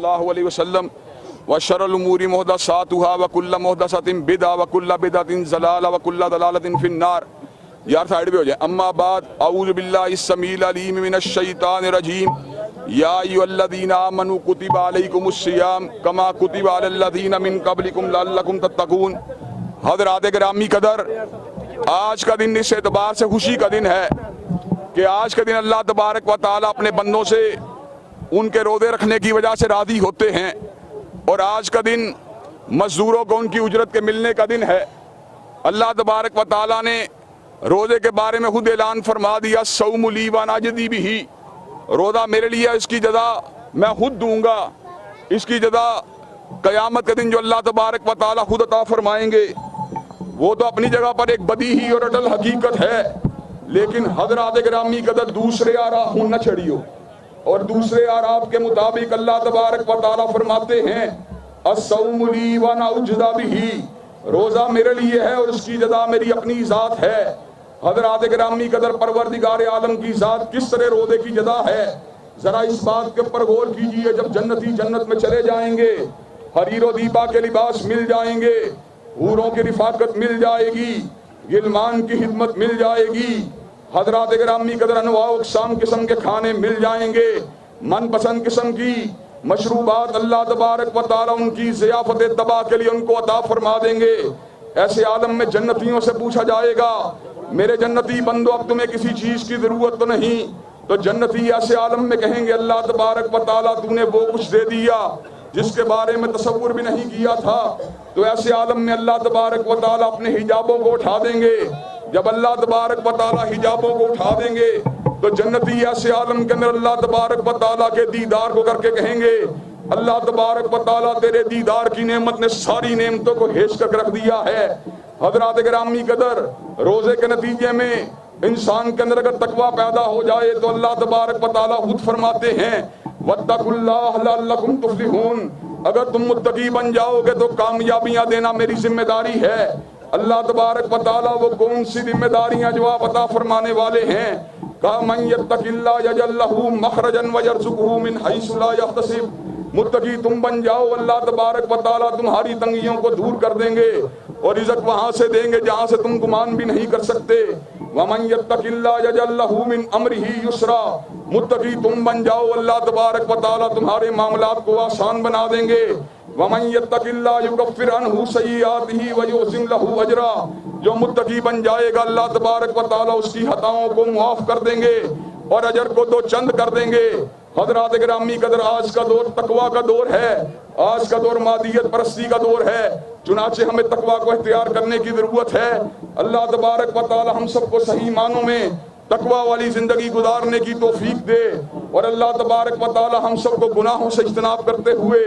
सल्लल्लाहु अलैहि वसल्लम व शर्रुल उमूरि मुहदसातुहा व कुल्लु मुहदसतिन बिदअ व कुल्लु बिदअतिन ज़लाला व कुल्लु ज़लालतिन फिन्नार। यार साइड पे हो जाए। अम्मा बाद औज़ु बिल्लाहि समील अलीम मिनश शैतानिर रजीम या अय्युहल्लज़ीना आमनू कुतिबा अलैकुमुस्सियाम कमा कुतिबा अलल्लज़ीना मिन क़ब्लिकुम लअल्लकुम तत्तक़ून। हज़रात गिरामी कदर, आज का दिन इस एतबार से खुशी का दिन है कि आज के दिन अल्लाह तबारक व तआला अपने बंदों से उनके रोज़े रखने की वजह से राज़ी होते हैं और आज का दिन मजदूरों को उनकी उजरत के मिलने का दिन है। अल्लाह तबारक व तआला ने रोज़े के बारे में खुद ऐलान फरमा दिया, सौमु ली व अना अजज़ी बिही, रोज़ा मेरे लिए, इसकी जज़ा मैं खुद दूंगा। इसकी जज़ा क़यामत के दिन जो अल्लाह तबारक व तआला खुद अता फरमाएंगे वो तो अपनी जगह पर एक बदीही और अटल हकीकत है, लेकिन हज़रात गिरामी कदर दूसरे आराफ न चढ़ियो। और दूसरे आराफ के मुताबिक अल्लाह तबारक व तआला फरमाते हैं, अस्सौमु ली व अना उज्ज़ा बिही, रोज़ा मेरे लिए है और उसकी जज़ा मेरी अपनी ज़ात है। हज़रात गिरामी कदर, परवरदिगार आलम की ज़ात किस तरह रोज़े की जज़ा है, ज़रा इस बात के ऊपर गौर कीजिए। जब जन्नती जन्नत में चले जाएंगे, हरीरो दीपा के लिबास मिल जाएंगे, हूरों की रिफाकत मिल जाएगी, गिलमान की खिदमत मिल जाएगी, हज़रात गिरामी कदर अनवाउ अक़साम किस्म के खाने मिल जाएंगे, मनपसंद किस्म की मशरूबात अल्लाह तबारक व तआला उनकी ज़ियाफ़त तबा के लिए उनको अता फरमा देंगे। ऐसे आलम में जन्नतियों से पूछा जाएगा, मेरे जन्नती बंदो, अब तुम्हें किसी चीज़ की ज़रूरत तो नहीं? तो जन्नती ऐसे आलम में कहेंगे, अल्लाह तबारक व तआला तूने वो कुछ दे दिया जिसके बारे में तसव्वुर भी नहीं किया था। तो ऐसे आलम में अल्लाह तबारक व तआला अपने हिजाबों को उठा देंगे। जब अल्लाह तबारक व तआला हिजाबों को उठा देंगे तो जन्नती ऐसे आलम के अंदर अल्लाह तबारक व तआला के दीदार को करके कहेंगे, अल्लाह तबारक व तआला तेरे दीदार की नेमत ने सारी नेमतों को हेज कर रख दिया है। हज़रात गिरामी कदर, रोज़े के नतीजे में इंसान के अंदर अगर तकवा पैदा हो जाए तो अल्लाह तबारक व तआला खुद फरमाते हैं, वत्तकुल्लाह लअल्लकुम तुफ्लिहून, अगर तुम मुत्तकी बन जाओगे तो कामयाबियां देना मेरी जिम्मेदारी है। अल्लाह तबारक व तआला वो कौन सी जिम्मेदारियां जो आप अता फरमाने वाले हैं? कहा, मन यत्तकिल्लाह यजअल लहू मखरजन व यरज़ुक़हू मिन हैसु ला यहतसिब, मुत्तकी तुम बन जाओ, अल्लाह तबारक व तआला तुम्हारी तंगियों को दूर कर देंगे और इज़्ज़त वहां से देंगे जहां से तुम गुमान भी नहीं कर सकते। वमन यत्तकिल्लाह यजअल लहू मिन अम्रिही युसरा, मुत्तकी तुम बन जाओ, अल्लाह तबारक व तआला तुम्हारे मामलात को आसान बना देंगे। वमन यत्तकिल्लाह युकफ्फिर अन्हु सय्यिआतिही व युअज़िम लहू अजरा, जो मुत्तकी बन जाएगा अल्लाह तबारक व तआला उसकी खताओं को मुआफ कर देंगे और अजर को दो चंद कर देंगे। हज़रात गिरामी कदर, आज का दौर तकवा का दौर है, आज का दौर मादियत परस्ती का दौर है, चुनाचे हमें तकवा को इख्तियार करने की ज़रूरत है। अल्लाह तबारक व तआला हम सबको सही मानों में तकवा वाली ज़िंदगी गुजारने की तौफीक दे और अल्लाह तबारक व तआला हम सबको गुनाहों से इज्तनाब करते हुए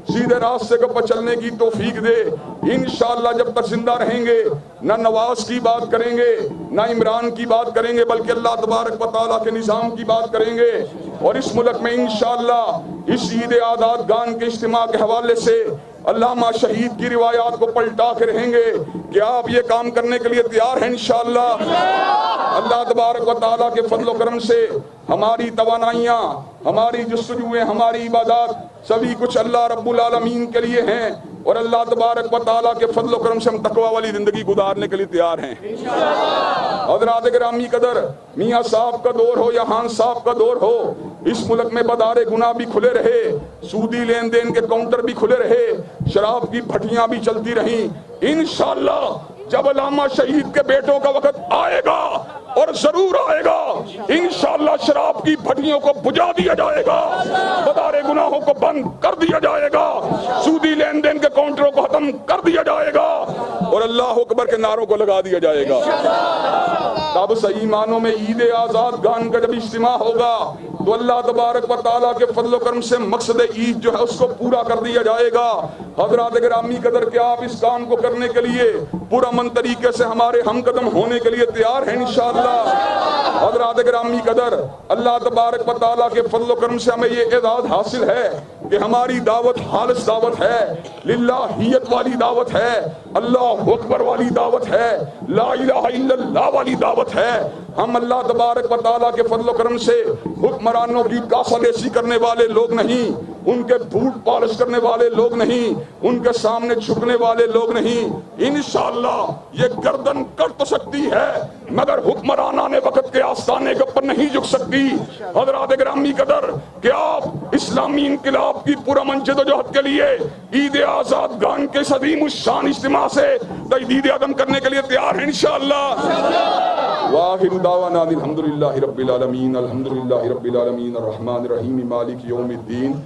सीधे रास्ते पर चलने की तौफीक दे। इंशाअल्लाह जब तक जिंदा रहेंगे ना नवाज की बात करेंगे, ना इमरान की बात करेंगे, बल्कि अल्लाह तबारक व तआला के निज़ाम की बात करेंगे। और इस मुल्क में इंशाअल्लाह इस ईद आज़ाद गान के इज्तिमा के हवाले से अल्लामा शहीद की रिवायात को पलटा के रहेंगे। क्या आप ये काम करने के लिए तैयार हैं? इंशाअल्लाह अल्लाह तबारक व तआला के फज़ल व करम से हमारी तवानाइयाँ, हमारी जुस्तजुएं, हमारी इबादत सभी कुछ अल्लाह रब्बुल आलमीन के लिए हैं और अल्लाह तबारक व तआला के फज़ल व करम से हम तकवा वाली जिंदगी गुजारने के लिए तैयार हैं। हज़रात गिरामी कदर, मियाँ साहब का दौर हो या खान साहब का दौर हो, इस मुल्क में बदारे गुनाह भी खुले रहे, सूदी लेन देन के काउंटर भी खुले रहे, शराब की भट्टियां भी चलती रहीं। इंशाअल्लाह जब अल्लामा शहीद के बेटों का वक्त आएगा और जरूर आएगा, इंशाअल्लाह शराब की भट्टियों को बुझा दिया जाएगा, बदारे गुनाहों को बंद कर दिया जाएगा, सूदी लेन देन के काउंटरों को खत्म कर दिया जाएगा और अल्लाह अकबर के नारों को लगा दिया जाएगा। तब सही मानों में ईद आज़ाद गान का जब इज्तिमा होगा तो अल्लाह तबारक व तआला के फज़ल व करम से मकसद ईद जो है उसको पूरा कर दिया जाएगा। हज़रात गिरामी कदर, क्या आप इस काम को करने के लिए पुरअमन तरीके से हमारे हम कदम होने के लिए तैयार हैं? इंशाअल्लाह हज़रात गिरामी कदर, अल्लाह तबारक व तआला के फज़ल व करम से हमें ये एजाज़ हासिल है कि हमारी दावत खालिस दावत है, लिल्लाहियत वाली दावत है, अल्लाहु अकबर वाली दावत है, ला इलाहा इल्लल्लाह वाली दावत है। हम अल्लाह तबारक व तआला के फज़ल व करम से हुक्मरानों की कासालेसी करने वाले लोग नहीं, ان کے بوٹ پالش کرنے والے لوگ نہیں، ان کے سامنے جھکنے والے لوگ نہیں. انشاءاللہ یہ گردن کٹ تو سکتی ہے مگر حکمرانان وقت کے آستانے کے اوپر نہیں جھک سکتی. حضرات گرامی قدر، کہ آپ اسلامی انقلاب کی پرامن جدوجہد کے لیے عید آزاد گان کے عظیم الشان اجتماع سے تجدید عدم کرنے کے لیے تیار ہیں انشاءاللہ. واخر دعوانا الحمدللہ رب العالمین. الحمدللہ رب العالمین الرحمن الرحیم مالک یوم الدین.